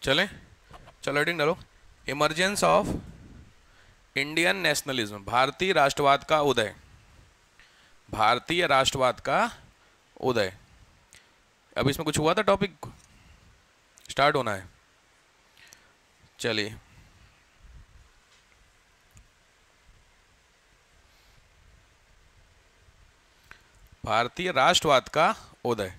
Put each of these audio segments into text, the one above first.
चलें, चलो हेडिंग डालो। इमरजेंस ऑफ इंडियन नेशनलिज्म, भारतीय राष्ट्रवाद का उदय। भारतीय राष्ट्रवाद का उदय। अब इसमें कुछ हुआ था, टॉपिक स्टार्ट होना है। चलिए, भारतीय राष्ट्रवाद का उदय।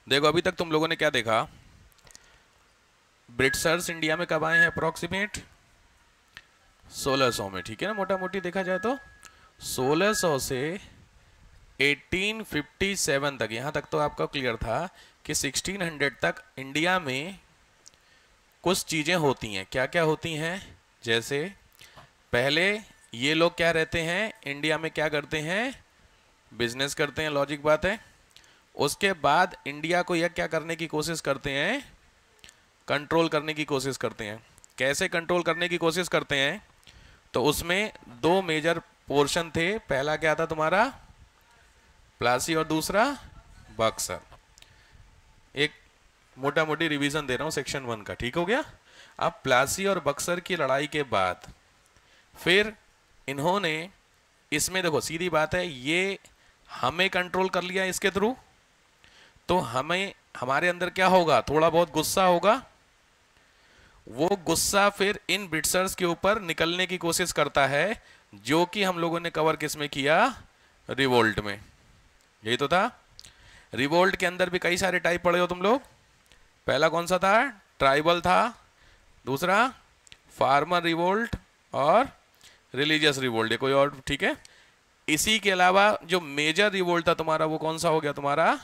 देखो, अभी तक तुम लोगों ने क्या देखा? ब्रिटिशर्स इंडिया में कब आए हैं? अप्रोक्सीमेट 1600 में, ठीक है ना, मोटा मोटी देखा जाए तो 1600 से 1857 तक। यहां तक तो आपका क्लियर था कि 1600 तक इंडिया में कुछ चीजें होती हैं। क्या क्या होती हैं? जैसे पहले ये लोग क्या रहते हैं इंडिया में, क्या करते हैं? बिजनेस करते हैं, लॉजिक बात है। उसके बाद इंडिया को यह क्या करने की कोशिश करते हैं? कंट्रोल करने की कोशिश करते हैं। कैसे कंट्रोल करने की कोशिश करते हैं? तो उसमें दो मेजर पोर्शन थे। पहला क्या था तुम्हारा? प्लासी, और दूसरा बक्सर। एक मोटा मोटी रिवीजन दे रहा हूं सेक्शन 1 का, ठीक हो गया? अब प्लासी और बक्सर की लड़ाई के बाद फिर इन्होंने इसमें, देखो सीधी बात है, ये हमें कंट्रोल कर लिया इसके थ्रू, तो हमें हमारे अंदर क्या होगा? थोड़ा बहुत गुस्सा होगा। वो गुस्सा फिर इन ब्रिटिशर्स के ऊपर निकलने की कोशिश करता है, जो कि हम लोगों ने कवर किस में किया? रिवोल्ट में। यही तो था। रिवोल्ट के अंदर भी कई सारे टाइप पढ़े हो तुम लोग। पहला कौन सा था? ट्राइबल था। दूसरा फार्मर रिवोल्ट, और रिलीजियस रिवोल्ट, ये कोई और, ठीक है। इसी के अलावा जो मेजर रिवोल्ट था तुम्हारा, वो कौन सा हो गया तुम्हारा?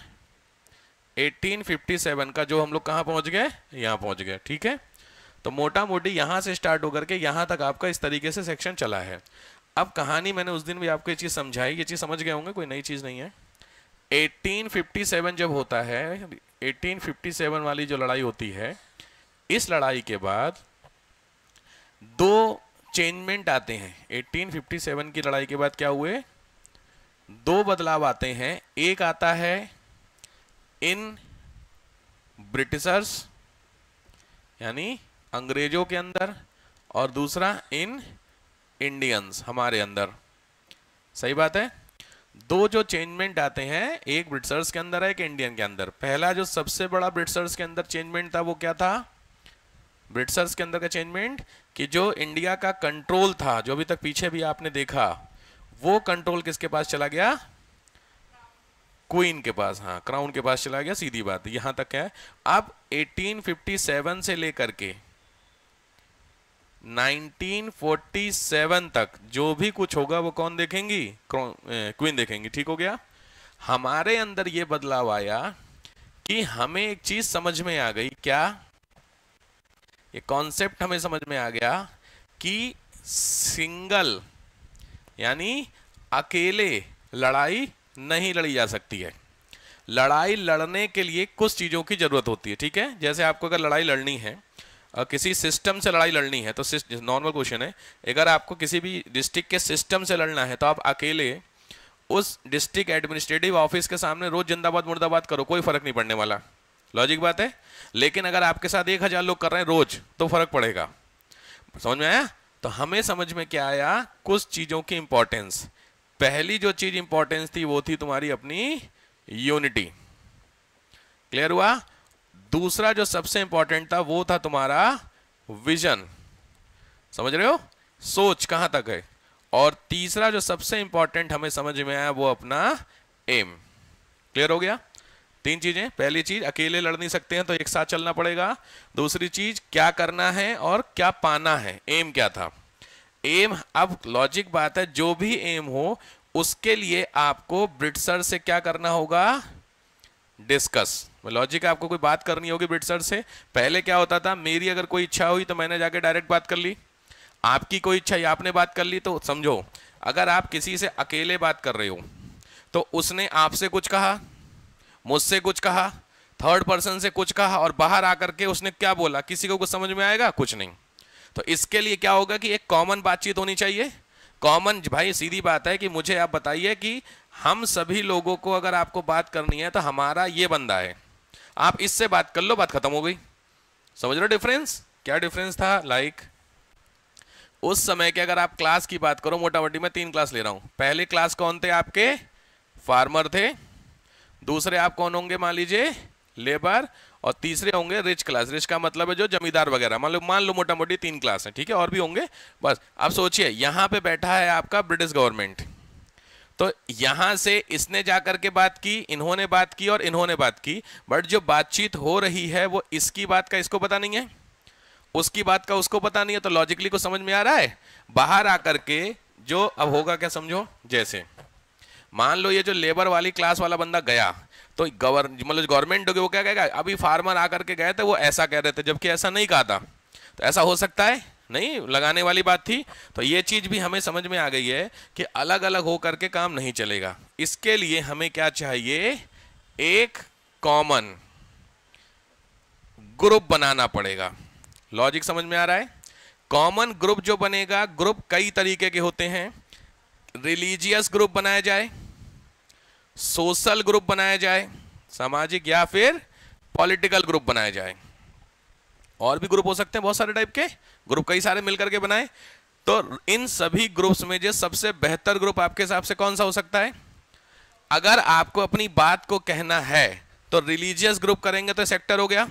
1857 का, जो हम लोग कहां पहुंच गए? यहां पहुंच गए, ठीक है। तो मोटा मोटी यहां से स्टार्ट होकर के यहां तक आपका इस तरीके से सेक्शन चला है। अब कहानी मैंने उस दिन भी आपको ये चीज समझाई, ये चीज समझ गए होंगे, कोई नई चीज नहीं है। 1857 जब होता है, 1857 वाली जो लड़ाई होती है, इस लड़ाई के बाद दो चेंजमेंट आते हैं। 1857 की लड़ाई के बाद क्या हुए? दो बदलाव आते हैं। एक आता है इन ब्रिटिशर्स यानी अंग्रेजों के अंदर, और दूसरा इन इंडियंस, हमारे अंदर। सही बात है। दो जो चेंजमेंट आते हैं, एक ब्रिटिशर्स के अंदर है, एक इंडियन के अंदर। पहला जो सबसे बड़ा ब्रिटिशर्स के अंदर चेंजमेंट था, वो क्या था? ब्रिटिशर्स के अंदर का चेंजमेंट कि जो इंडिया का कंट्रोल था, जो अभी तक पीछे भी आपने देखा, वो कंट्रोल किसके पास चला गया? क्वीन के पास, हाँ, क्राउन के पास चला गया। सीधी बात, यहां तक है। अब 1857 से लेकर के 1947 तक जो भी कुछ होगा वो कौन देखेंगी? क्वीन देखेंगी, ठीक हो गया। हमारे अंदर ये बदलाव आया कि हमें एक चीज समझ में आ गई। क्या? ये कॉन्सेप्ट हमें समझ में आ गया कि सिंगल यानी अकेले लड़ाई नहीं लड़ी जा सकती है। लड़ाई लड़ने के लिए कुछ चीजों की जरूरत होती है, ठीक है। जैसे आपको अगर लड़ाई लड़नी है, किसी सिस्टम से लड़ाई लड़नी है, तो नॉर्मल क्वेश्चन है, अगर आपको किसी भी डिस्ट्रिक्ट के सिस्टम से लड़ना है, तो आप अकेले उस डिस्ट्रिक्ट एडमिनिस्ट्रेटिव ऑफिस के सामने रोज जिंदाबाद मुर्दाबाद करो, कोई फर्क नहीं पड़ने वाला। लॉजिक बात है। लेकिन अगर आपके साथ 1000 लोग कर रहे हैं रोज, तो फर्क पड़ेगा। समझ में आया? तो हमें समझ में क्या आया? कुछ चीजों की इंपॉर्टेंस। पहली जो चीज इंपॉर्टेंस थी, वो थी तुम्हारी अपनी यूनिटी। क्लियर हुआ? दूसरा जो सबसे इंपॉर्टेंट था, वो था तुम्हारा विजन। समझ रहे हो? सोच कहां तक है। और तीसरा जो सबसे इंपॉर्टेंट हमें समझ में आया, वो अपना एम। क्लियर हो गया? 3 चीजें। पहली चीज, अकेले लड़ नहीं सकते हैं, तो एक साथ चलना पड़ेगा। दूसरी चीज, क्या करना है और क्या पाना है, एम क्या था। एम, अब लॉजिक बात है, जो भी एम हो उसके लिए आपको ब्रिटिशर से क्या करना होगा? डिस्कस। लॉजिक, आपको कोई बात करनी होगी ब्रिटिशर से। पहले क्या होता था, मेरी अगर कोई इच्छा हुई तो मैंने जाके डायरेक्ट बात कर ली, आपकी कोई इच्छा आपने बात कर ली। तो समझो, अगर आप किसी से अकेले बात कर रहे हो, तो उसने आपसे कुछ कहा, मुझसे कुछ कहा, थर्ड पर्सन से कुछ कहा, और बाहर आकर के उसने क्या बोला, किसी को कुछ समझ में आएगा? कुछ नहीं। तो इसके लिए क्या होगा कि एक कॉमन बातचीत होनी चाहिए। कॉमन भाई सीधी बात है कि मुझे आप बताइए कि हम सभी लोगों को अगर आपको बात करनी है तो हमारा ये बंदा है, आप इससे बात कर लो, बात खत्म हो गई। समझ रहे हो डिफरेंस? क्या डिफरेंस था? लाइक उस समय के अगर आप क्लास की बात करो, मोटा मोटी मैं 3 क्लास ले रहा हूं। पहले क्लास कौन थे आपके? फार्मर थे। दूसरे आप कौन होंगे? मान लीजिए लेबर। और तीसरे होंगे रिच क्लास। रिच का मतलब है जो जमींदार वगैरह। मान लो मोटा मोटी 3 क्लास है, ठीक है, और भी होंगे। बस अब सोचिए यहां पे बैठा है आपका ब्रिटिश गवर्नमेंट, तो यहां से इसने जाकर के बात की, इन्होंने बात की और इन्होंने बात की, बट जो बातचीत हो रही है वो इसकी बात का इसको पता नहीं है, उसकी बात का उसको पता नहीं है। तो लॉजिकली को समझ में आ रहा है? बाहर आकर के जो अब होगा क्या समझो, जैसे मान लो ये जो लेबर वाली क्लास वाला बंदा गया, तो मतलब गवर्नमेंट वो क्या कहेगा? अभी फार्मर आकर के गए थे, वो ऐसा कह रहे थे, जबकि ऐसा नहीं कहा था। तो ऐसा हो सकता है? नहीं, लगाने वाली बात थी। तो ये चीज भी हमें समझ में आ गई है कि अलग अलग होकर के काम नहीं चलेगा। इसके लिए हमें क्या चाहिए? एक कॉमन ग्रुप बनाना पड़ेगा। लॉजिक समझ में आ रहा है? कॉमन ग्रुप जो बनेगा, ग्रुप कई तरीके के होते हैं। रिलीजियस ग्रुप बनाया जाए, सोशल ग्रुप बनाया जाए, सामाजिक, या फिर पॉलिटिकल ग्रुप बनाया जाए। और भी ग्रुप हो सकते हैं बहुत सारे टाइप के ग्रुप, कई सारे मिलकर के बनाए। तो इन सभी ग्रुप्स में जो सबसे बेहतर ग्रुप आपके हिसाब से कौन सा हो सकता है? अगर आपको अपनी बात को कहना है तो रिलीजियस ग्रुप करेंगे तो सेक्टर हो गया,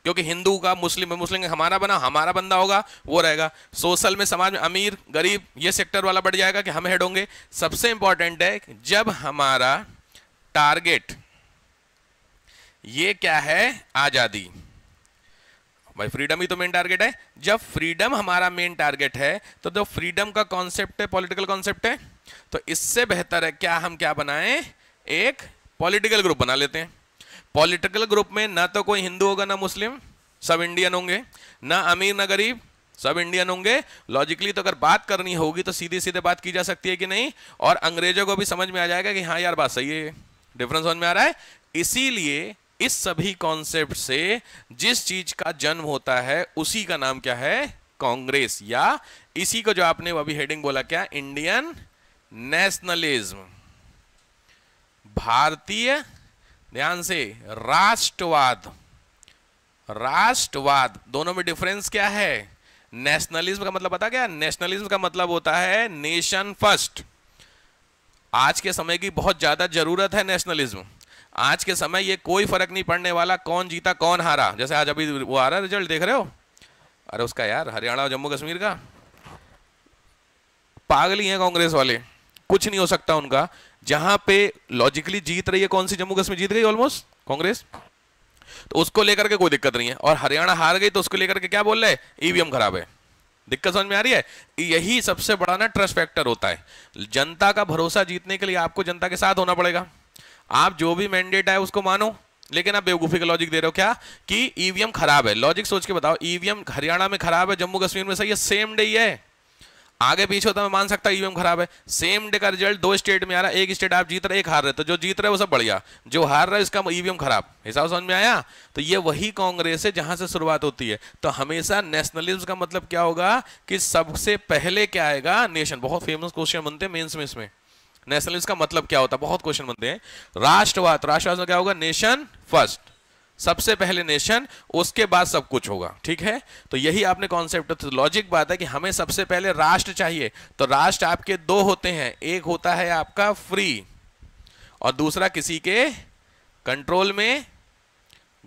क्योंकि हिंदू का मुस्लिम है, मुस्लिम हमारा बना, हमारा बंदा होगा वो रहेगा। सोशल में समाज में अमीर गरीब ये सेक्टर वाला बढ़ जाएगा कि हम हेड होंगे। सबसे इंपॉर्टेंट है जब हमारा टारगेट ये क्या है? आजादी। भाई फ्रीडम ही तो मेन टारगेट है। जब फ्रीडम हमारा मेन टारगेट है तो जो फ्रीडम का कॉन्सेप्ट है पॉलिटिकल कॉन्सेप्ट है, तो इससे बेहतर है क्या हम क्या बनाएं? एक पॉलिटिकल ग्रुप बना लेते हैं। पॉलिटिकल ग्रुप में ना तो कोई हिंदू होगा ना मुस्लिम, सब इंडियन होंगे, ना अमीर ना गरीब, सब इंडियन होंगे। लॉजिकली तो अगर बात करनी होगी तो सीधी सीधे बात की जा सकती है कि नहीं, और अंग्रेजों को भी समझ में आ जाएगा कि हाँ यार बात सही है। डिफरेंस समझ में आ रहा है? इसीलिए इस सभी कॉन्सेप्ट से जिस चीज का जन्म होता है उसी का नाम क्या है? कांग्रेस, या इसी को जो आपने अभी हेडिंग बोला क्या? इंडियन नेशनलिज्म, भारतीय, ध्यान से, राष्ट्रवाद। राष्ट्रवाद दोनों में डिफरेंस क्या है? नेशनलिज्म का मतलब पता क्या? नेशनलिज्म का मतलब होता है नेशन फर्स्ट। आज के समय की बहुत ज्यादा जरूरत है नेशनलिज्म। आज के समय ये कोई फर्क नहीं पड़ने वाला कौन जीता कौन हारा। जैसे आज अभी वो आ रहा है रिजल्ट, देख रहे हो? अरे उसका यार हरियाणा और जम्मू कश्मीर का, पागल ही है कांग्रेस वाले, कुछ नहीं हो सकता उनका। जहां पे लॉजिकली जीत रही है कौन सी? जम्मू कश्मीर जीत गई ऑलमोस्ट कांग्रेस, तो उसको लेकर के कोई दिक्कत नहीं है। और हरियाणा हार गई तो उसको लेकर के क्या बोल रहे हैं? ईवीएम खराब है। दिक्कत समझ में आ रही है? यही सबसे बड़ा ना ट्रस्ट फैक्टर होता है। जनता का भरोसा जीतने के लिए आपको जनता के साथ होना पड़ेगा। आप जो भी मैंडेट है उसको मानो, लेकिन आप बेवकूफी का लॉजिक दे रहे हो क्या? कि ईवीएम खराब है। लॉजिक सोच के बताओ, ईवीएम हरियाणा में खराब है, जम्मू कश्मीर में सही है, सेम डे ही है। आगे पीछे होता मैं मान सकता ईवीएम खराब है, सेम डे का रिजल्ट 2 स्टेट में आ रहा है, एक स्टेट आप जीत रहे एक हार रहे, तो जो जीत रहे वो सब बढ़िया, जो हार रहा है इसका ईवीएम खराब। हिसाब समझ में आया? तो ये वही कांग्रेस है जहां से शुरुआत होती है। तो हमेशा नेशनलिज्म का मतलब क्या होगा? कि सबसे पहले क्या आएगा? नेशन। बहुत फेमस क्वेश्चन बनते हैं मेंस में इसमें। नेशनलिज्म का मतलब क्या होता है? बहुत क्वेश्चन बनते हैं। राष्ट्रवाद, राष्ट्रवाद में क्या होगा? नेशन फर्स्ट, सबसे पहले नेशन, उसके बाद सब कुछ होगा। ठीक है, तो यही आपने कॉन्सेप्ट। तो लॉजिक बात है कि हमें सबसे पहले राष्ट्र चाहिए। तो राष्ट्र आपके 2 होते हैं, एक होता है आपका फ्री और दूसरा किसी के कंट्रोल में,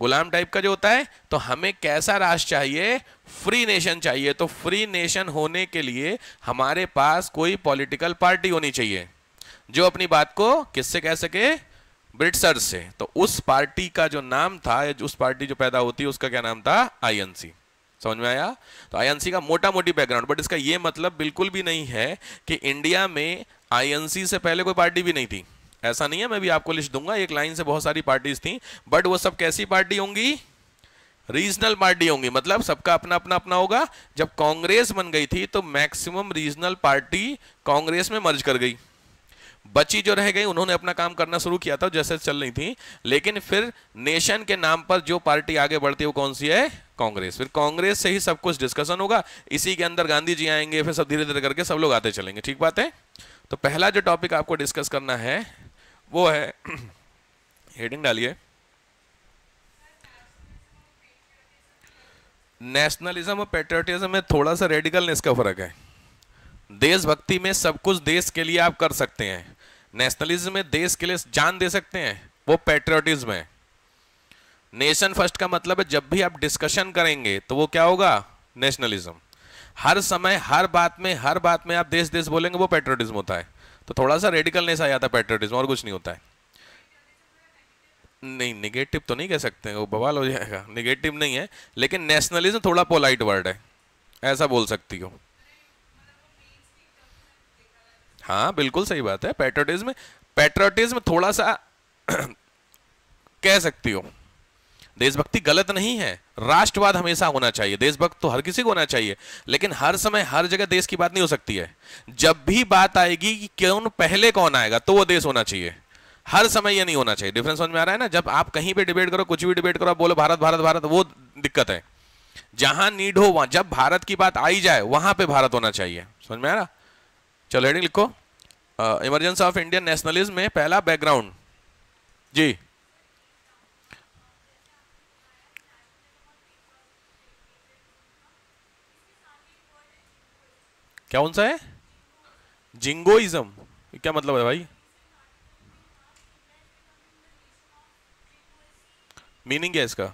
गुलाम टाइप का जो होता है। तो हमें कैसा राष्ट्र चाहिए? फ्री नेशन चाहिए। तो फ्री नेशन होने के लिए हमारे पास कोई पॉलिटिकल पार्टी होनी चाहिए जो अपनी बात को किससे कह सके? ब्रिटिशर्स से। तो उस पार्टी का जो नाम था, उस पार्टी जो पैदा होती है उसका क्या नाम था? आईएनसी। समझ में आया? तो आईएनसी का मोटा मोटी बैकग्राउंड, बट इसका ये मतलब बिल्कुल भी नहीं है कि इंडिया में आईएनसी से पहले कोई पार्टी भी नहीं थी। ऐसा नहीं है, मैं भी आपको लिस्ट दूंगा, एक लाइन से बहुत सारी पार्टीज थी, बट वो सब कैसी पार्टी होंगी? रीजनल पार्टी होंगी, मतलब सबका अपना अपना अपना होगा। जब कांग्रेस बन गई थी तो मैक्सिमम रीजनल पार्टी कांग्रेस में मर्ज कर गई, बची जो रह गई उन्होंने अपना काम करना शुरू किया था जैसे चल रही थी। लेकिन फिर नेशन के नाम पर जो पार्टी आगे बढ़ती है वो कौन सी है? कांग्रेस, फिर कांग्रेस से ही सब कुछ डिस्कशन होगा, इसी के अंदर गांधी जी आएंगे, फिर सब धीरे धीरे करके सब लोग आते चलेंगे। ठीक बात है। तो पहला जो टॉपिक आपको डिस्कस करना है वो है हेडिंग डालिए, नेशनलिज्म और पेट्रियटिज्म में थोड़ा सा रेडिकलनेस का फर्क है। देशभक्ति में सब कुछ देश के लिए आप कर सकते हैं, नेशनलिज्म में देश के लिए जान दे सकते हैं, वो पेट्रियटिज्म है। नेशन फर्स्ट का मतलब है जब भी आप डिस्कशन करेंगे तो वो क्या होगा, नेशनलिज्म। हर समय हर बात में आप देश देश बोलेंगे, वो पेट्रियटिज्म होता है। तो थोड़ा सा रेडिकलनेस आ जाता है पेट्रियटिज्म, और कुछ नहीं होता है। नहीं, निगेटिव तो नहीं कह सकते, वो बवाल हो जाएगा, निगेटिव नहीं है, लेकिन नेशनलिज्म थोड़ा पोलाइट वर्ड है, ऐसा बोल सकती हो। हाँ बिल्कुल सही बात है। पेट्रियटिज्म थोड़ा सा कह सकती हो। देशभक्ति गलत नहीं है, राष्ट्रवाद हमेशा होना चाहिए, देशभक्त तो हर किसी को होना चाहिए, लेकिन हर समय हर जगह देश की बात नहीं हो सकती है। जब भी बात आएगी कि कौन पहले कौन आएगा तो वो देश होना चाहिए, हर समय ये नहीं होना चाहिए। डिफरेंस समझ में आ रहा है ना। जब आप कहीं पे डिबेट करो, कुछ भी डिबेट करो, आप बोलो भारत भारत भारत, वो दिक्कत है। जहां नीड हो वहां, जब भारत की बात आई जाए वहां पे भारत होना चाहिए। समझ में आ रहा। चलो हेडिंग लिखो, इमरजेंस ऑफ इंडियन नेशनलिज्म में पहला बैकग्राउंड जी। क्या कौन सा है, जिंगोइज्म, क्या मतलब है भाई, मीनिंग क्या है इसका?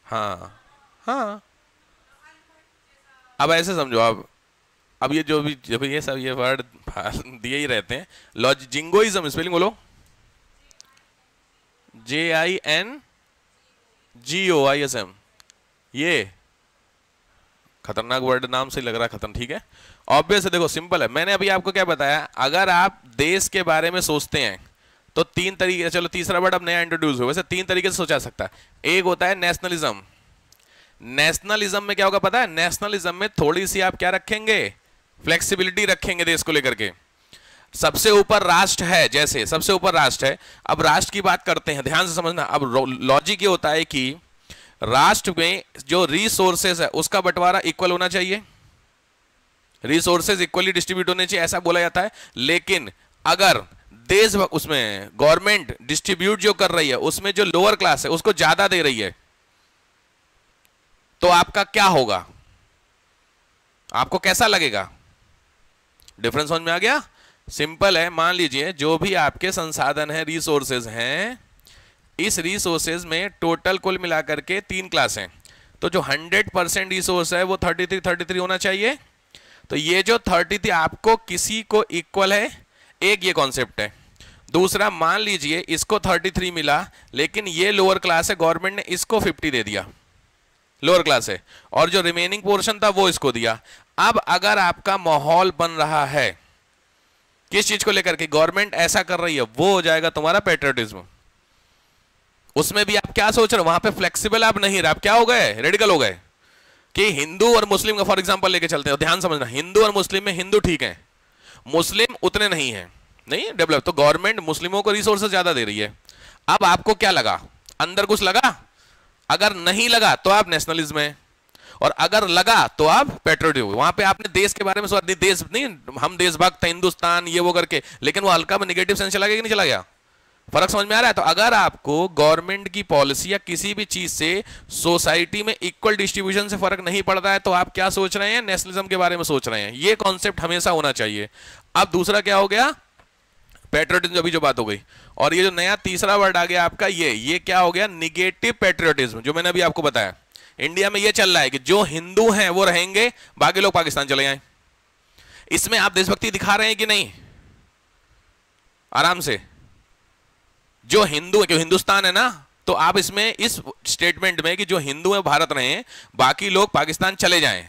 हाँ हाँ, अब ऐसे समझो आप, अब ये जो भी जब ये सब ये वर्ड दिए ही रहते हैं। लॉज जिंगोइज्म स्पेलिंग बोलो, JINGOISM। ये खतरनाक वर्ड, नाम से लग रहा है खतरनाक। ठीक है, ऑब्वियस है, देखो सिंपल है। मैंने अभी आपको क्या बताया, अगर आप देश के बारे में सोचते हैं तो तीन तरीके, चलो तीसरा वर्ड अब नया इंट्रोड्यूस हुआ, वैसे तीन तरीके से सोचा सकता है। एक होता है नेशनलिज्म। नेशनलिज्म में क्या होगा पता है, नेशनलिज्म में थोड़ी सी आप क्या रखेंगे, फ्लेक्सिबिलिटी रखेंगे देश को लेकर के। सबसे ऊपर राष्ट्र है, जैसे सबसे ऊपर राष्ट्र है, अब राष्ट्र की बात करते हैं, ध्यान से समझना। अब लॉजिक ये होता है कि राष्ट्र में जो रिसोर्सेज है उसका बंटवारा इक्वल होना चाहिए, रिसोर्सेज इक्वली डिस्ट्रीब्यूट होने चाहिए, ऐसा बोला जाता है। लेकिन अगर देश उसमें गवर्नमेंट डिस्ट्रीब्यूट जो कर रही है उसमें जो लोअर क्लास है उसको ज्यादा दे रही है, तो आपका क्या होगा, आपको कैसा लगेगा? डिफरेंस समझ में आ गया? सिंपल है। मान लीजिए जो भी आपके संसाधन है, रिसोर्सेज हैं, इस रिसोर्सेज में टोटल कुल मिलाकर के 3 क्लास हैं, तो जो 100% रिसोर्स है वो 33 होना चाहिए। तो ये जो 33 आपको किसी को इक्वल है, एक ये कॉन्सेप्ट है। दूसरा, मान लीजिए इसको 33 मिला, लेकिन ये लोअर क्लास है, गवर्नमेंट ने इसको 50 दे दिया, लोअर क्लास है, और जो रिमेनिंग पोर्शन था वो इसको दिया। अब अगर आपका माहौल बन रहा है किस चीज को लेकर के, गवर्नमेंट ऐसा कर रही है, वो हो जाएगा तुम्हारा पेट्रियटिज्म। उसमें भी आप क्या सोच रहे हो, वहां पे फ्लेक्सिबल आप नहीं रहे, आप क्या हो गए, रेडिकल हो गए। कि हिंदू और मुस्लिम का फॉर एग्जांपल लेके चलते हैं, ध्यान समझना, हिंदू और मुस्लिम में हिंदू ठीक है, मुस्लिम उतने नहीं है, नहीं डेवलप, तो गवर्नमेंट मुस्लिमों को रिसोर्सेज ज्यादा दे रही है। अब आपको क्या लगा, अंदर कुछ लगा? अगर नहीं लगा तो आप नेशनलिज्म है, और अगर लगा तो आप पेट्रियटिक हो। वहां पे आपने देश के बारे में सोचा, देश नहीं, हम देशभक्त हैं, हिंदुस्तान ये वो करके, लेकिन वो हल्का में नेगेटिव सेंस चला गया कि नहीं चला गया? फर्क समझ में आ रहा है? तो अगर आपको गवर्नमेंट की पॉलिसी या किसी भी चीज से सोसाइटी में इक्वल डिस्ट्रीब्यूशन से फर्क नहीं पड़ता है, तो आप क्या सोच रहे हैं, नेशनलिज्म के बारे में सोच रहे हैं। ये कॉन्सेप्ट हमेशा होना चाहिए। अब दूसरा क्या हो गया, पेट्रियटिज्म, अभी जो बात हो गई। और ये जो नया तीसरा वर्ड आ गया आपका, ये क्या हो गया, निगेटिव पेट्रियटिज्म, जो मैंने अभी आपको बताया। इंडिया में ये चल रहा है कि जो हिंदू हैं वो रहेंगे, बाकी लोग पाकिस्तान चले जाएं। इसमें आप देशभक्ति दिखा रहे हैं कि नहीं? आराम से, जो हिंदू है, क्यों हिंदुस्तान है ना, तो आप इसमें इस स्टेटमेंट में कि जो हिंदू है भारत रहें, बाकी लोग पाकिस्तान चले जाएं,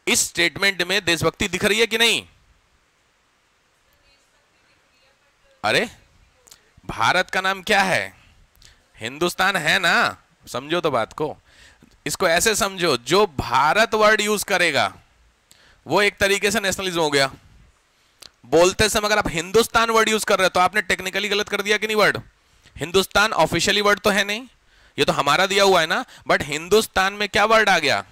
इस स्टेटमेंट में देशभक्ति दिख रही है कि नहीं? अरे भारत का नाम क्या है, हिंदुस्तान है ना, समझो तो बात को। इसको ऐसे समझो, जो भारत वर्ड यूज करेगा वो एक तरीके से नेशनलिज्म हो गया। बोलते समय अगर आप हिंदुस्तान वर्ड यूज कर रहे हो तो आपने टेक्निकली गलत कर दिया कि नहीं? वर्ड हिंदुस्तान ऑफिशियली वर्ड तो है नहीं, ये तो हमारा दिया हुआ है ना, बट हिंदुस्तान में क्या वर्ड आ गया,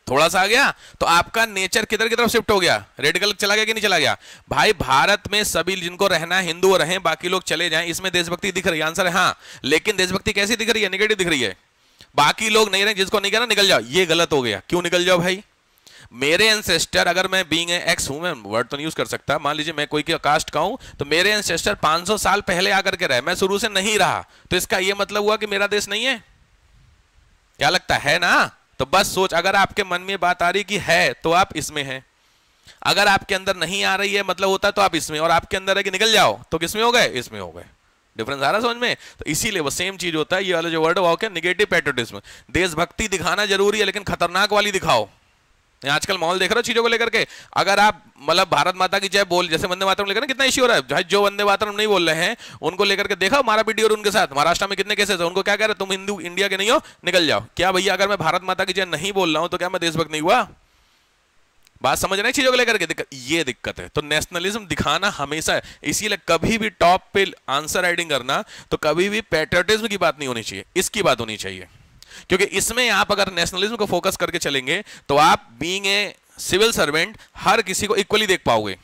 थोड़ा सा आ गया, तो आपका नेचर किधर की तरफ शिफ्ट हो गया, रेडिकल चला गया कि नहीं चला गया। भाई भारत में सभी जिनको रहना है हिंदू रहे, बाकी लोग चले जाएं, इसमें देशभक्ति दिख रही है, आंसर है हाँ। लेकिन देशभक्ति कैसी दिख रही है, नेगेटिव दिख रही है। बाकी लोग नहीं रहे, जिसको नहीं कहना निकल जाओ, ये गलत हो गया। क्यों निकल जाओ भाई, मेरे एंसेस्टर, अगर मैं बीइंग एक्स हूं, मैं वर्ड तो नहीं यूज कर सकता, मान लीजिए मैं कोई कास्ट का हूं, तो मेरे एंसेस्टर 500 साल पहले आकर के रहे, मैं शुरू से नहीं रहा, तो इसका यह मतलब हुआ कि मेरा देश नहीं है। क्या लगता है ना, तो बस सोच, अगर आपके मन में बात आ रही कि है तो आप इसमें हैं, अगर आपके अंदर नहीं आ रही है मतलब होता है तो आप इसमें, और आपके अंदर है कि निकल जाओ तो किसमें हो गए, इसमें हो गए। डिफरेंस आ रहा समझ में। तो इसीलिए वो सेम चीज होता है, ये वाला जो वर्ड है वो क्या, निगेटिव पैट्रियोटिज्म। देशभक्ति दिखाना जरूरी है लेकिन खतरनाक वाली दिखाओ। आजकल माहौल देख रहे हो चीजों को लेकर के, अगर आप मतलब भारत माता की जय बोल, जैसे वंदे मातरम लेकर कितना इश्यू हो रहा है, भाई जो वंदे मातरम नहीं बोल रहे हैं उनको लेकर के देखा हमारा वीडियो, और उनके साथ महाराष्ट्र में कितने केसेस है, उनको क्या कह रहे, तुम हिंदू इंडिया के नहीं हो, निकल जाओ। क्या भैया, अगर मैं भारत माता की जय नहीं बोल रहा हूं तो क्या मैं देशभक्त नहीं हुआ। बात समझ रहे हैं चीजों को लेकर के, ये दिक्कत है। तो नेशनलिज्म दिखाना हमेशा है, इसीलिए कभी भी टॉप पे आंसर राइटिंग करना तो कभी भी पैट्रियोटिज्म की बात नहीं होनी चाहिए, इसकी बात होनी चाहिए। क्योंकि इसमें आप अगर नेशनलिज्म को फोकस करके चलेंगे तो आप बीइंग ए सिविल सर्वेंट हर किसी को इक्वली देख पाओगे।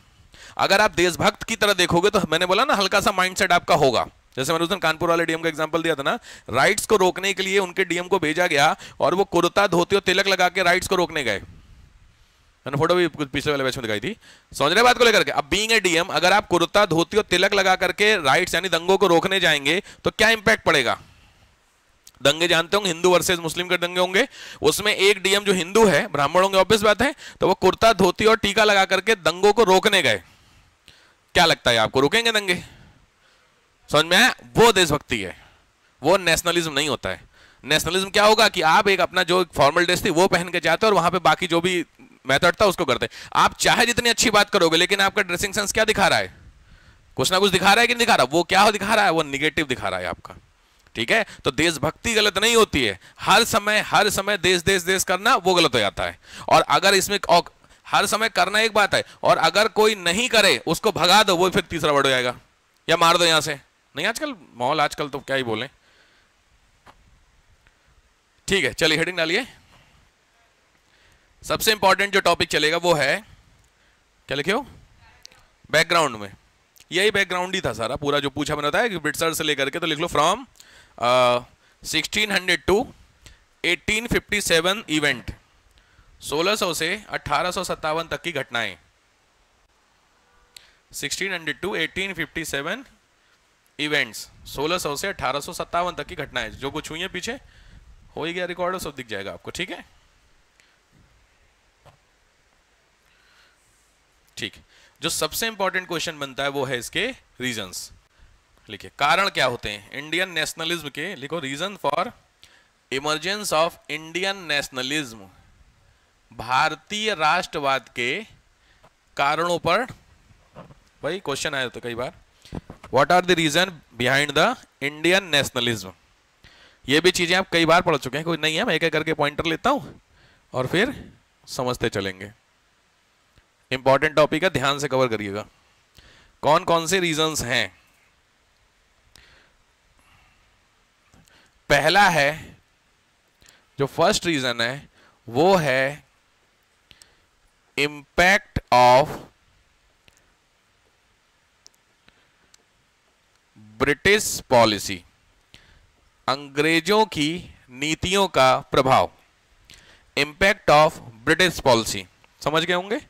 अगर आप देशभक्त की तरह देखोगे तो मैंने बोला ना हल्का सा माइंडसेट आपका होगा। जैसे मैंने उस दिन कानपुर वाले डीएम का एग्जांपल दिया था ना, राइट्स को रोकने के लिए उनके डीएम को भेजा गया और वो कुर्ता धोती और तिलक लगा के राइट्स को रोकने गए। मैंने फोटो भी कुछ पिछले वाले बैच में दिखाई थी, समझ रहे बात को लेकर के। अब बीइंग ए डीएम अगर आप कुर्ता धोती और तिलक लगा करके राइट्स यानी दंगों को रोकने जाएंगे तो क्या इंपैक्ट पड़ेगा। दंगे जानते होंगे, हिंदू वर्सेस मुस्लिम के दंगे होंगे, उसमें एक डीएम जो हिंदू है, ब्राह्मण होंगे ऑब्वियस बात है, तो वो कुर्ता धोती और टीका लगा करके दंगों को रोकने गए। क्या लगता है आपको, रुकेंगे दंगे? समझ में आया? वो देशभक्ति है, वो नेशनलिज्म नहीं होता है। नेशनलिज्म क्या होगा कि आप एक अपना जो फॉर्मल ड्रेस थी वो पहन के जाते और वहां पे बाकी जो भी मेथड था उसको करते। आप चाहे जितनी अच्छी बात करोगे लेकिन आपका ड्रेसिंग सेंस क्या दिखा रहा है, कुछ ना कुछ दिखा रहा है कि नहीं दिखा रहा। वो क्या दिखा रहा है, वो निगेटिव दिखा रहा है आपका। ठीक है, तो देशभक्ति गलत नहीं होती है, हर समय देश देश देश करना वो गलत हो जाता है। और अगर इसमें हर समय करना एक बात है, और अगर कोई नहीं करे उसको भगा दो, वो फिर तीसरा वर्ड हो जाएगा, या मार दो यहां से। नहीं, आजकल माहौल, आजकल तो क्या ही बोले। ठीक है, चलिए हेडिंग डालिए। सबसे इंपॉर्टेंट जो टॉपिक चलेगा वो है, क्या लिखे हो, बैकग्राउंड में। यही बैकग्राउंड ही था सारा पूरा जो पूछा मैंने बताया कि ब्रिटिशर से लेकर के, तो लिख लो फ्रॉम 1600 टू 1857 इवेंट, 1600 से 1857 तक की घटनाएं। 1600 टू 1857 इवेंट्स, 1600 से 1857 तक की घटनाएं, जो कुछ हुई है पीछे हो ही गया रिकॉर्ड, सब दिख जाएगा आपको। ठीक है, ठीक। जो सबसे इंपॉर्टेंट क्वेश्चन बनता है वो है इसके रीजंस। लिखिए, कारण क्या होते हैं इंडियन नेशनलिज्म के, लिखो reason for emergence of Indian nationalism, भारतीय राष्ट्रवाद के कारणों पर। भाई क्वेश्चन आया था कई बार, what are the reason behind the Indian nationalism. ये भी चीजें आप कई बार पढ़ चुके हैं, कोई नहीं है, मैं एक एक करके पॉइंटर लेता हूं और फिर समझते चलेंगे। इंपॉर्टेंट टॉपिक है, ध्यान से कवर करिएगा। कौन कौन से रीजंस हैं। पहला है, जो फर्स्ट रीजन है वो है इंपैक्ट ऑफ ब्रिटिश पॉलिसी, अंग्रेजों की नीतियों का प्रभाव। इंपैक्ट ऑफ ब्रिटिश पॉलिसी, समझ गए होंगे,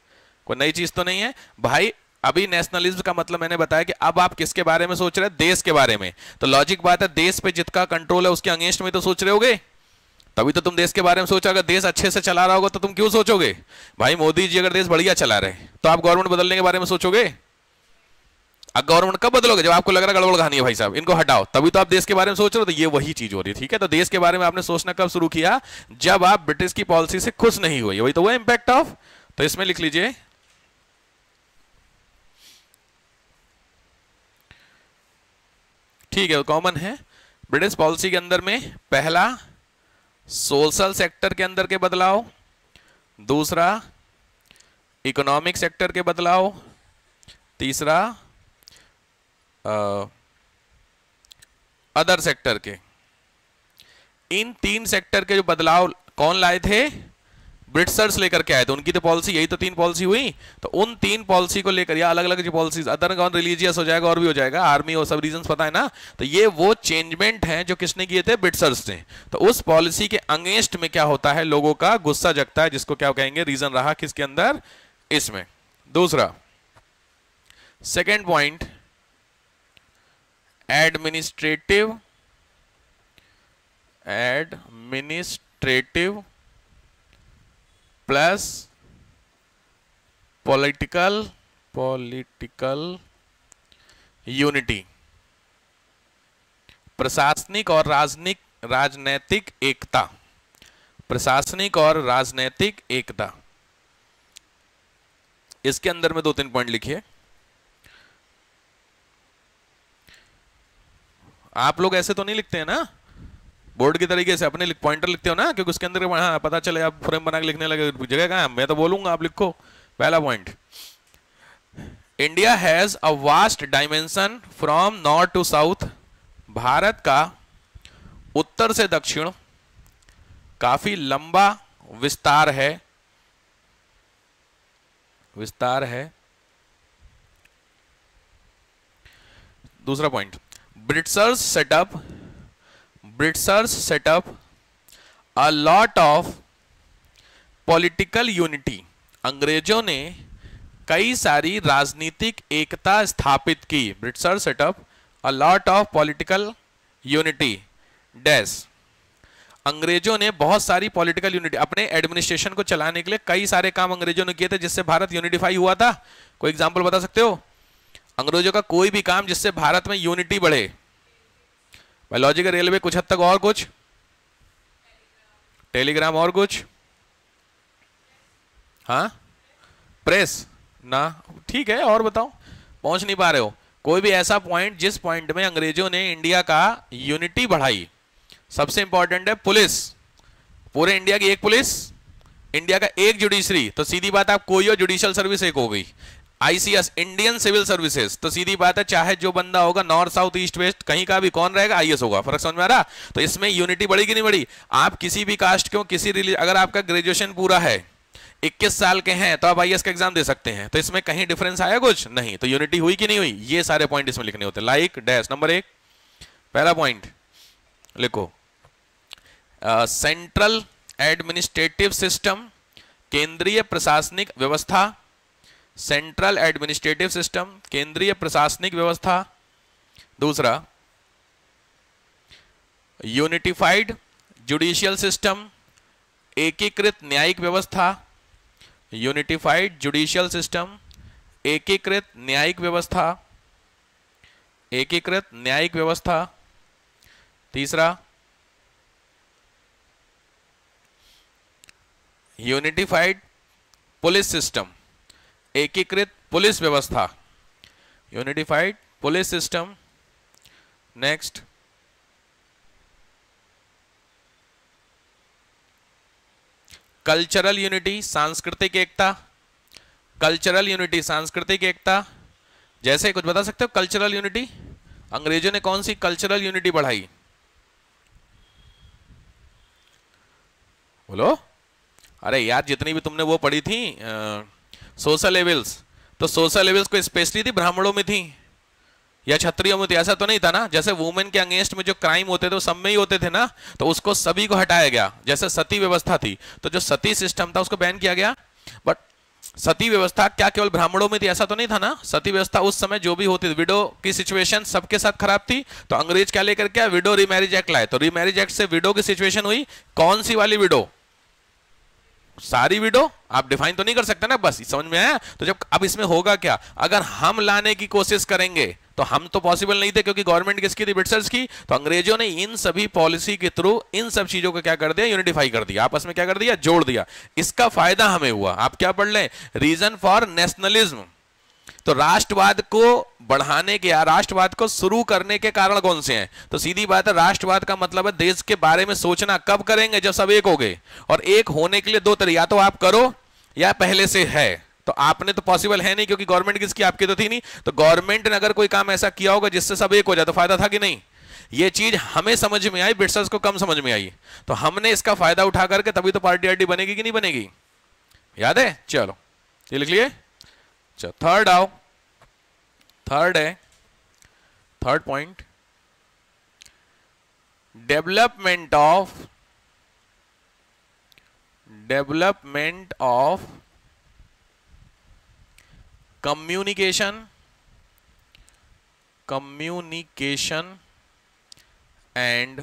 कोई नई चीज तो नहीं है भाई। अभी नेशनलिज्म का मतलब मैंने बताया कि अब आप किसके बारे में सोच रहे हैं, देश के बारे में। तो लॉजिक बात है, देश पे जिसका कंट्रोल है उसके अगेंस्ट में तो सोच रहे होगे, तभी तो तुम देश के बारे में सोचो। अगर देश अच्छे से चला रहा होगा तो तुम क्यों सोचोगे। भाई मोदी जी अगर देश बढ़िया चला रहे तो आप गवर्नमेंट बदलने के बारे में सोचोगे। अब गवर्नमेंट कब बदलोगे, जब आपको लग रहा है गड़बड़ कहानी है भाई साहब, इनको हटाओ, तभी तो आप देश के बारे में सोच रहे हो। तो ये वही चीज हो रही है। ठीक है, तो देश के बारे में आपने सोचना कब शुरू किया, जब आप ब्रिटिश की पॉलिसी से खुश नहीं हुए, वही तो वो इंपैक्ट ऑफ। तो इसमें लिख लीजिए, ठीक है, कॉमन है। ब्रिटिश पॉलिसी के अंदर में पहला सोशल सेक्टर के अंदर के बदलाव, दूसरा इकोनॉमिक सेक्टर के बदलाव, तीसरा अदर सेक्टर के, इन 3 सेक्टर के जो बदलाव कौन लाए थे? ब्रिटिशर्स लेकर के आए थे। उनकी तो पॉलिसी, यही तो 3 पॉलिसी हुई। तो उन 3 पॉलिसी को लेकर, या अलग अलग जो पॉलिसीज, अदर नॉन रिलीजियस हो जाएगा और भी हो जाएगा, आर्मी और सब रीजंस पता है ना। तो ये वो चेंजमेंट हैं जो किसने किए थे? ब्रिटिशर्स ने। तो उस पॉलिसी के अगेंस्ट में क्या होता है? लोगों का गुस्सा जगता है, जिसको क्या कहेंगे? रीजन रहा किसके अंदर? इसमें। दूसरा, second point, administrative plus political unity, प्रशासनिक और राजनैतिक एकता, प्रशासनिक और राजनैतिक एकता। इसके अंदर में 2-3 पॉइंट लिखिए। आप लोग ऐसे तो नहीं लिखते हैं ना, बोर्ड की तरीके से अपने पॉइंटर लिखते हो ना, क्योंकि उसके अंदर हाँ पता चले आप फ्रेम बना के लिखने लगे, जगह कहाँ है? मैं तो बोलूंगा, आप लिखो। पहला point, India has a vast dimension from north to south. Bharat का उत्तर से दक्षिण काफी लंबा विस्तार है। दूसरा point, Britishers setup a lot of political unity. अंग्रेजों ने कई सारी राजनीतिक एकता स्थापित की। Britishers setup a lot of political unity dash. अंग्रेजों ने बहुत सारी पॉलिटिकल यूनिटी, अपने एडमिनिस्ट्रेशन को चलाने के लिए कई सारे काम अंग्रेजों ने किए थे, जिससे भारत यूनिटिफाई हुआ था। कोई एग्जांपल बता सकते हो अंग्रेजों का? कोई भी काम जिससे भारत में यूनिटी बढ़े। बायोलॉजिकल, रेलवे, कुछ हद तक, और कुछ टेलीग्राम, और कुछ, हाँ प्रेस ना, ठीक है, और बताओ, पहुंच नहीं पा रहे हो। कोई भी ऐसा पॉइंट जिस पॉइंट में अंग्रेजों ने इंडिया का यूनिटी बढ़ाई। सबसे इंपॉर्टेंट है पुलिस, पूरे इंडिया की एक पुलिस, इंडिया का एक जुडिशरी। तो सीधी बात, आप कोई और जुडिशियल सर्विस एक हो गई। आईसीएस, इंडियन सिविल सर्विसेज, तो सीधी बात है चाहे जो बंदा होगा नॉर्थ साउथ ईस्ट वेस्ट कहीं का भी, कौन रहेगा? आईएएस होगा। फर्क समझ में आ रहा? तो इसमें यूनिटी बढ़ी कि नहीं बढ़ी? आप किसी भी कास्ट के हो, किसी रिलीजन, अगर आपका ग्रेजुएशन पूरा है, 21 साल के हैं, तो आप आईएएस का एग्जाम दे सकते हैं। तो इसमें कहीं डिफरेंस आया कुछ नहीं? तो यूनिटी हुई कि नहीं हुई? ये सारे पॉइंट इसमें लिखने होते हैं। Like dash. नंबर 1, पहला पॉइंट लिखो, सेंट्रल एडमिनिस्ट्रेटिव सिस्टम, केंद्रीय प्रशासनिक व्यवस्था। सेंट्रल एडमिनिस्ट्रेटिव सिस्टम, केंद्रीय प्रशासनिक व्यवस्था। दूसरा, यूनिटिफाइड जुडिशियल सिस्टम, एकीकृत न्यायिक व्यवस्था। यूनिटिफाइड जुडिशियल सिस्टम, एकीकृत न्यायिक व्यवस्था, एकीकृत न्यायिक व्यवस्था। तीसरा, यूनिटिफाइड पुलिस सिस्टम, एकीकृत पुलिस व्यवस्था, यूनिटिफाइड police system. Next, cultural unity, सांस्कृतिक एकता। कल्चरल यूनिटी, सांस्कृतिक एकता। जैसे कुछ बता सकते हो कल्चरल यूनिटी? अंग्रेजों ने कौन सी कल्चरल यूनिटी बढ़ाई? बोलो। अरे यार, जितनी भी तुमने वो पढ़ी थी सोशल लेवल्स, तो सोशल लेवल्स को स्पेशली थी ब्राह्मणों में थी या क्षत्रियों में थी? ऐसा तो नहीं था ना। जैसे वुमेन के अगेंस्ट में जो क्राइम होते थे वो सब में ही होते थे ना, तो उसको सभी को हटाया गया। जैसे सती व्यवस्था थी, तो जो सती सिस्टम था उसको बैन किया गया। बट सती व्यवस्था क्या केवल ब्राह्मणों में थी? ऐसा तो नहीं था ना। सती व्यवस्था उस समय जो भी होती थी, विडो की सिचुएशन सबके साथ खराब थी, तो अंग्रेज क्या लेकर क्या? विडो रीमैरिज एक्ट लाए। तो रीमैरिज एक्ट से विडो की सिचुएशन हुई। कौन सी वाली विडो? सारी विडो। आप डिफाइन तो नहीं कर सकते ना, बस समझ में आया? तो जब अब इसमें होगा क्या, अगर हम लाने की कोशिश करेंगे तो हम तो पॉसिबल नहीं थे, क्योंकि गवर्नमेंट किसकी थी? ब्रिटिशर्स की। तो अंग्रेजों ने इन सभी पॉलिसी के थ्रू इन सब चीजों को क्या कर दिया? यूनिटिफाई कर दिया, आपस में क्या कर दिया? जोड़ दिया। इसका फायदा हमें हुआ। आप क्या पढ़ लें? Reason for nationalism. तो राष्ट्रवाद को बढ़ाने के या राष्ट्रवाद को शुरू करने के कारण कौन से हैं? तो सीधी बात है, राष्ट्रवाद का मतलब है देश के बारे में सोचना। कब करेंगे? जब सब एक हो गए। और एक होने के लिए दो तरीके, या तो आप करो या पहले से है। तो आपने तो पॉसिबल है नहीं, क्योंकि गवर्नमेंट किसकी? आपकी तो थी नहीं। तो गवर्नमेंट ने अगर कोई काम ऐसा किया होगा जिससे सब एक हो जाए तो फायदा था कि नहीं? ये चीज हमें समझ में आई, ब्रिट्सर्स को कम समझ में आई, तो हमने इसका फायदा उठा करके तभी तो पार्टी आरटी बनेगी कि नहीं बनेगी, याद है? चलो ये लिख लिए। चलो थर्ड आओ, थर्ड है, third point, development of communication and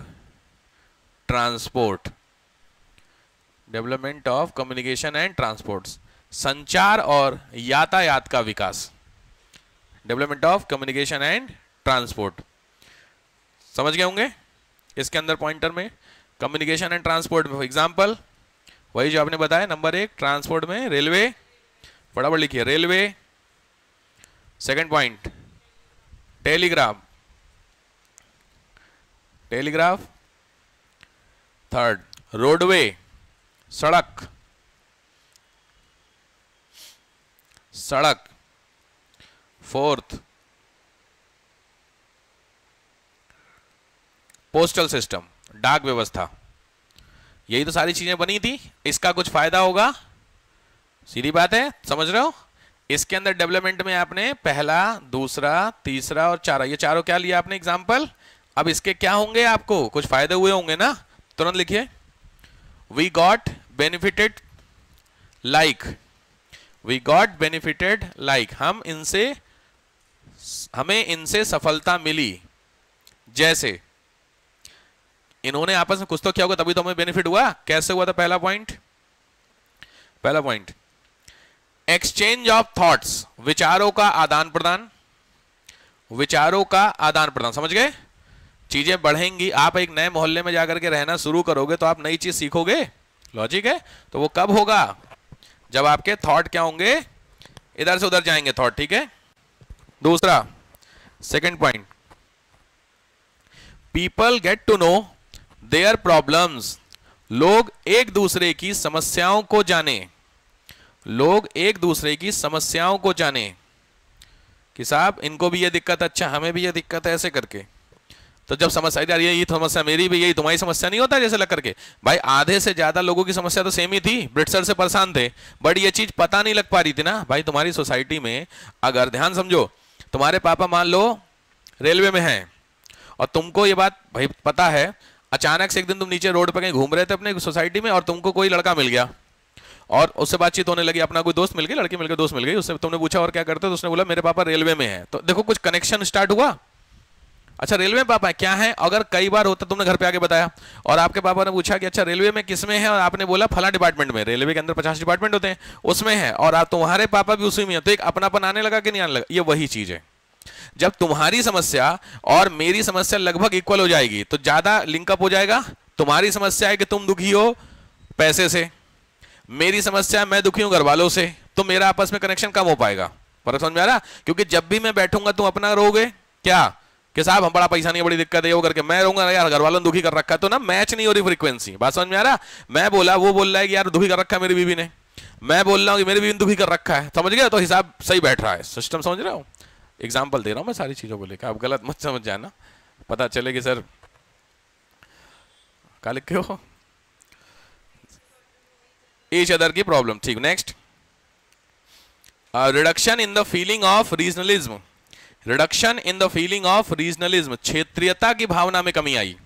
transport. Development of communication and transport, संचार और यातायात का विकास। Development of communication and transport, समझ गए होंगे इसके अंदर पॉइंटर में कम्युनिकेशन एंड ट्रांसपोर्ट में। एग्जांपल वही जो आपने बताया, नंबर 1 ट्रांसपोर्ट में रेलवे, फटाफट लिखिए railway. Second point telegraph, third roadway, सड़क, फोर्थ पोस्टल सिस्टम, डाक व्यवस्था। यही तो सारी चीजें बनी थी, इसका कुछ फायदा होगा, सीधी बात है, समझ रहे हो? इसके अंदर डेवलपमेंट में आपने पहला, दूसरा, तीसरा और चारा, ये चारों क्या लिया आपने एग्जाम्पल। अब इसके क्या होंगे, आपको कुछ फायदे हुए होंगे ना, तुरंत लिखिए। वी गॉट बेनिफिटेड लाइक, हमें इनसे सफलता मिली। जैसे इन्होंने आपस में कुछ तो किया होगा तभी तो हमें बेनिफिट हुआ। कैसे हुआ था? पहला पॉइंट एक्सचेंज ऑफ थॉट्स, विचारों का आदान प्रदान, समझ गए? चीजें बढ़ेंगी, आप एक नए मोहल्ले में जाकर के रहना शुरू करोगे तो आप नई चीज सीखोगे, लॉजिक है। तो वो कब होगा? जब आपके थॉट क्या होंगे, इधर से उधर जाएंगे थॉट, ठीक है। दूसरा second point, people get to know their problems, लोग एक दूसरे की समस्याओं को जाने, कि साहब इनको भी ये दिक्कत, अच्छा हमें भी ये दिक्कत है, ऐसे करके। तो जब समस्या यार ये समस्या मेरी भी, यही तुम्हारी समस्या नहीं होता जैसे लग करके। भाई आधे से ज्यादा लोगों की समस्या तो सेम ही थी, ब्रिट्सर से परेशान थे, बट ये चीज पता नहीं लग पा रही थी ना। भाई तुम्हारी सोसाइटी में अगर, ध्यान समझो, तुम्हारे पापा मान लो रेलवे में हैं और तुमको ये बात भाई पता है, अचानक से एक दिन तुम नीचे रोड पर कहीं घूम रहे थे अपने सोसाइटी में और तुमको कोई लड़का मिल गया और उससे बातचीत होने लगी, अपना कोई दोस्त मिल गई, लड़की मिल गई, दोस्त मिल गई, उससे तुमने पूछा और क्या करते हो, तो उसने बोला मेरे पापा रेलवे में है। तो देखो कुछ कनेक्शन स्टार्ट हुआ। अच्छा रेलवे में पापा है, क्या है? अगर कई बार होता तुमने घर पे आके बताया और आपके पापा ने पूछा कि अच्छा रेलवे में किस में है, और आपने बोला फला डिपार्टमेंट में, रेलवे के अंदर 50 डिपार्टमेंट होते हैं, उसमें है, और आप तुम्हारे पापा भी उसी में है, तो एक अपनापन आने लगा कि नहीं आने लगा? ये वही चीज है। जब तुम्हारी समस्या और मेरी समस्या लगभग इक्वल हो जाएगी तो ज्यादा लिंकअप हो जाएगा। तुम्हारी समस्या है कि तुम दुखी हो पैसे से, मेरी समस्या मैं दुखी हूं घर वालों से, तो मेरा आपस में कनेक्शन कम हो पाएगा। फर्क समझ में आ रहा? क्योंकि जब भी मैं बैठूंगा तुम अपना रहोगे क्या कि साहब हम बड़ा पैसा नहीं, बड़ी दिक्कत है, वो करके मैं रहूंगा यार घर वालों ने दुखी कर रखा है, तो ना मैच नहीं हो रही फ्रीक्वेंसी। बात समझ में आ रहा? मैं बोला, वो बोल रहा है कि यार दुखी कर रखा है मेरी बीवी ने, मैं बोल रहा हूँ कि मेरी बीवी ने दुखी कर रखा है, समझ गए? तो हिसाब सही बैठ रहा है, सिस्टम समझ रहे हो? एग्जाम्पल दे रहा हूं मैं सारी चीजों को लेकर, आप गलत मत समझ जाना, पता चले कि सर क्या लिखे हो, ईच अदर की प्रॉब्लम। ठीक, next reduction in the feeling of regionalism, क्षेत्रीयता की भावना में कमी आई,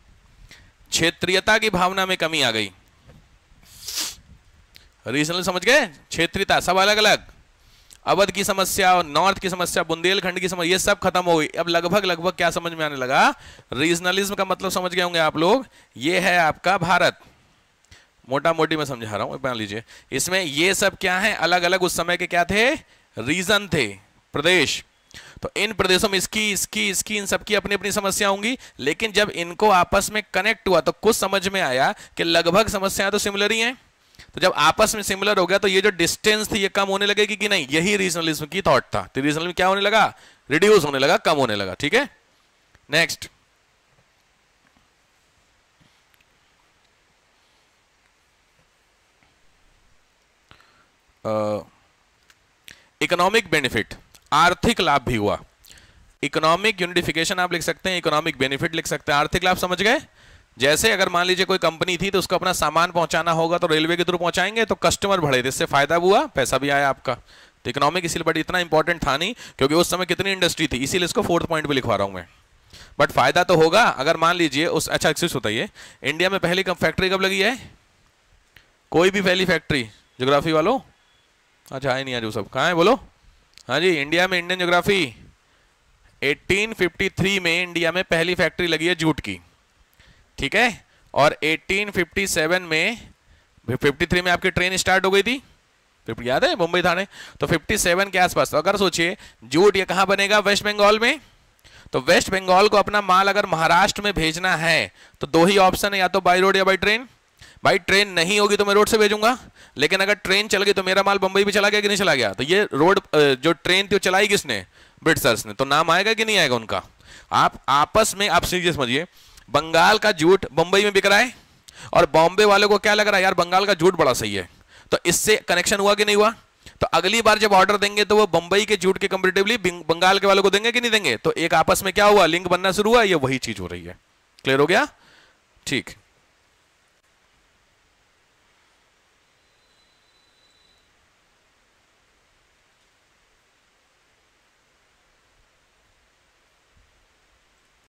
आ गई। रीजनल समझ गए? क्षेत्रीयता सब अलग अलग, अवध की समस्या और नॉर्थ की समस्या, बुंदेलखंड की समस्या, ये सब खत्म हो गई। अब लगभग क्या समझ में आने लगा? रीजनलिज्म का मतलब समझ गए होंगे आप लोग, ये है आपका भारत, मोटा मोटी मैं समझा रहा हूं, मान लीजिए इसमें ये सब क्या है, अलग अलग उस समय के क्या थे, रीजन थे, प्रदेश। तो इन प्रदेशों में इसकी इन सबकी अपनी अपनी समस्या होंगी, लेकिन जब इनको आपस में कनेक्ट हुआ तो कुछ समझ में आया कि लगभग समस्याएं तो सिमिलर ही हैं। तो जब आपस में सिमिलर हो गया तो ये जो डिस्टेंस थी ये कम होने लगेगी कि नहीं, यही रीजनलिज्म की थॉट था। तो रीजनलिज्म क्या होने लगा? रिड्यूस होने लगा, कम होने लगा। ठीक है, नेक्स्ट इकोनॉमिक बेनिफिट, आर्थिक लाभ भी हुआ। इकोनॉमिक यूनिफिकेशन आप लिख सकते हैं, इकोनॉमिक बेनिफिट लिख सकते हैं, आर्थिक लाभ समझ गए। जैसे अगर मान लीजिए कोई कंपनी थी तो उसको अपना सामान पहुंचाना होगा तो रेलवे के थ्रू पहुंचाएंगे तो कस्टमर बढ़े, इससे फायदा हुआ, पैसा भी आया आपका। तो इकोनॉमिक इसीलिए बट इतना इंपॉर्टेंट था नहीं क्योंकि उस समय कितनी इंडस्ट्री थी, इसीलिए इसको 4th पॉइंट भी लिखवा रहा हूं मैं। बट फायदा तो होगा अगर मान लीजिए उस, अच्छा एक्सिस बताइए, इंडिया में पहली फैक्ट्री कब लगी है? कोई भी पहली फैक्ट्री ज्योग्राफी वालों? अच्छा है नहीं आज वो सब, कहाँ है बोलो? हाँ जी, इंडिया में इंडियन ज्योग्राफी 1853 में इंडिया में पहली फैक्ट्री लगी है जूट की, ठीक है। और 1857 में 53 में आपकी ट्रेन स्टार्ट हो गई थी, याद है, मुंबई थाने। तो 57 के आसपास, तो अगर सोचिए जूट ये कहां बनेगा? वेस्ट बंगाल में। तो वेस्ट बंगाल को अपना माल अगर महाराष्ट्र में भेजना है तो 2 ही ऑप्शन है, या तो बाई रोड या बाई ट्रेन। भाई ट्रेन नहीं होगी तो मैं रोड से भेजूंगा, लेकिन अगर ट्रेन चल गई तो मेरा माल बंबई भी चला गया कि नहीं चला गया? तो ये रोड जो ट्रेन थी वो चलाई किसने? ब्रिटिशर्स ने। तो नाम आएगा कि नहीं आएगा उनका? आप आपस में आप सीरियस समझिए, बंगाल का जूट बंबई में बिक रहा है और बॉम्बे वालों को क्या लग रहा है, यार बंगाल का जूट बड़ा सही है, तो इससे कनेक्शन हुआ कि नहीं हुआ? तो अगली बार जब ऑर्डर देंगे तो वो बंबई के जूट के कंपैरेटिवली बंगाल के वालों को देंगे कि नहीं देंगे? तो एक आपस में क्या हुआ, लिंक बनना शुरू हुआ, ये वही चीज हो रही है। क्लियर हो गया? ठीक।